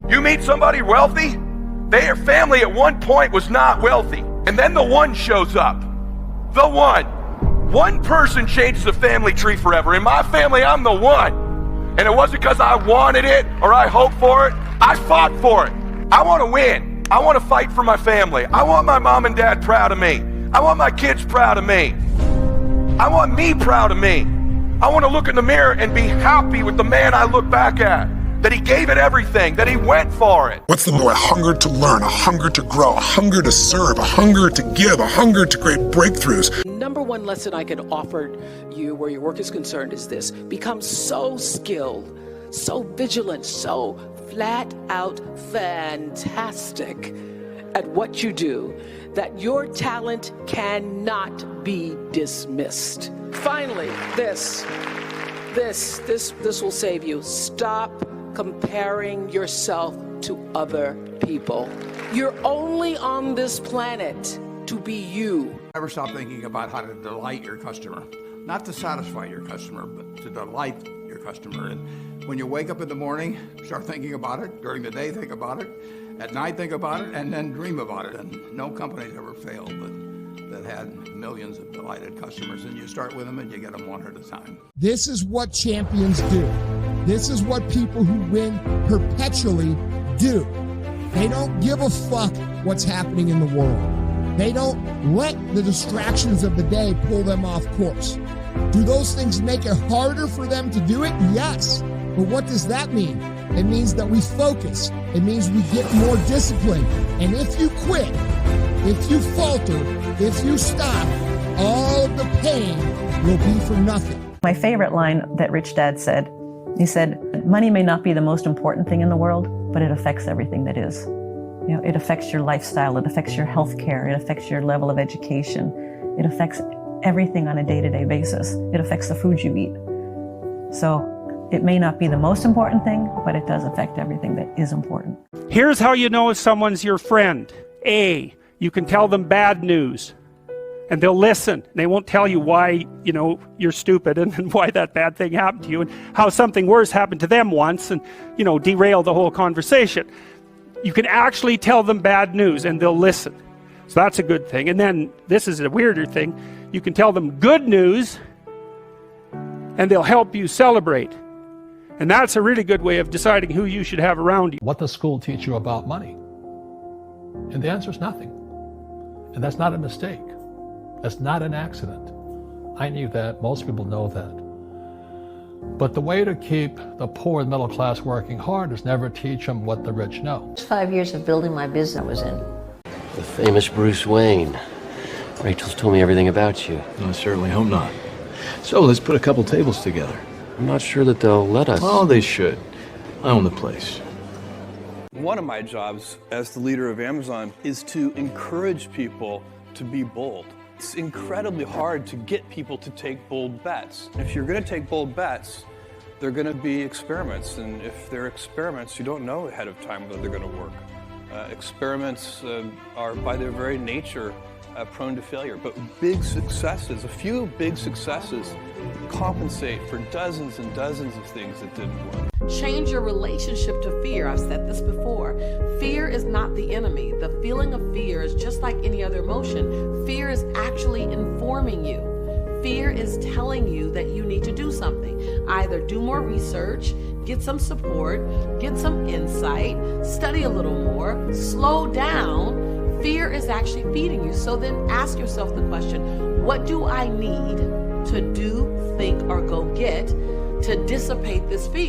You meet somebody wealthy, their family at one point was not wealthy. And then the one shows up. The one. One person changes the family tree forever. In my family, I'm the one. And it wasn't because I wanted it or I hoped for it. I fought for it. I want to win. I want to fight for my family. I want my mom and dad proud of me. I want my kids proud of me. I want me proud of me. I want to look in the mirror and be happy with the man I look back at. That he gave it everything, that he went for it. What's the more? A hunger to learn, a hunger to grow, a hunger to serve, a hunger to give, a hunger to create breakthroughs. Number one lesson I can offer you where your work is concerned is this: become so skilled, so vigilant, so flat out fantastic at what you do that your talent cannot be dismissed. Finally, this will save you. Stop comparing yourself to other people. You're only on this planet to be you. Never stop thinking about how to delight your customer. Not to satisfy your customer, but to delight your customer. And when you wake up in the morning, start thinking about it. During the day, think about it. At night, think about it, and then dream about it. And no company's ever failed that had millions of delighted customers. And you start with them and you get them one at a time. This is what champions do. This is what people who win perpetually do. They don't give a fuck what's happening in the world. They don't let the distractions of the day pull them off course. Do those things make it harder for them to do it? Yes. But what does that mean? It means that we focus. It means we get more disciplined. And if you quit, if you falter, if you stop, all of the pain will be for nothing. My favorite line that Rich Dad said, he said, money may not be the most important thing in the world, but it affects everything that is. You know, it affects your lifestyle, it affects your health care, it affects your level of education, it affects everything on a day-to-day basis. It affects the food you eat. So it may not be the most important thing, but it does affect everything that is important. Here's how you know if someone's your friend. A, you can tell them bad news and they'll listen. They won't tell you why, you know, you're stupid and why that bad thing happened to you and how something worse happened to them once and, you know, derail the whole conversation. You can actually tell them bad news and they'll listen. So that's a good thing. And then this is a weirder thing. You can tell them good news and they'll help you celebrate. And that's a really good way of deciding who you should have around you. What does school teach you about money? And the answer is nothing. And that's not a mistake. That's not an accident. I knew that. Most people know that. But the way to keep the poor and middle class working hard is never teach them what the rich know. 5 years of building my business I was in. The famous Bruce Wayne. Rachel's told me everything about you. I certainly hope not. So let's put a couple tables together. I'm not sure that they'll let us. Oh, they should. I own the place. One of my jobs as the leader of Amazon is to encourage people to be bold. It's incredibly hard to get people to take bold bets. If you're going to take bold bets, they're going to be experiments. And if they're experiments, you don't know ahead of time whether they're going to work. Experiments are by their very nature prone to failure. But big successes, a few big successes, compensate for dozens and dozens of things that didn't work. Change your relationship to fear. I've said this before. Fear is not the enemy. The feeling of fear is just like any other emotion. Fear is actually informing you. Fear is telling you that you need to do something. Either do more research, get some support, get some insight, study a little more, slow down. Fear is actually feeding you. So then ask yourself the question, what do I need to do, think, or go get to dissipate this fear?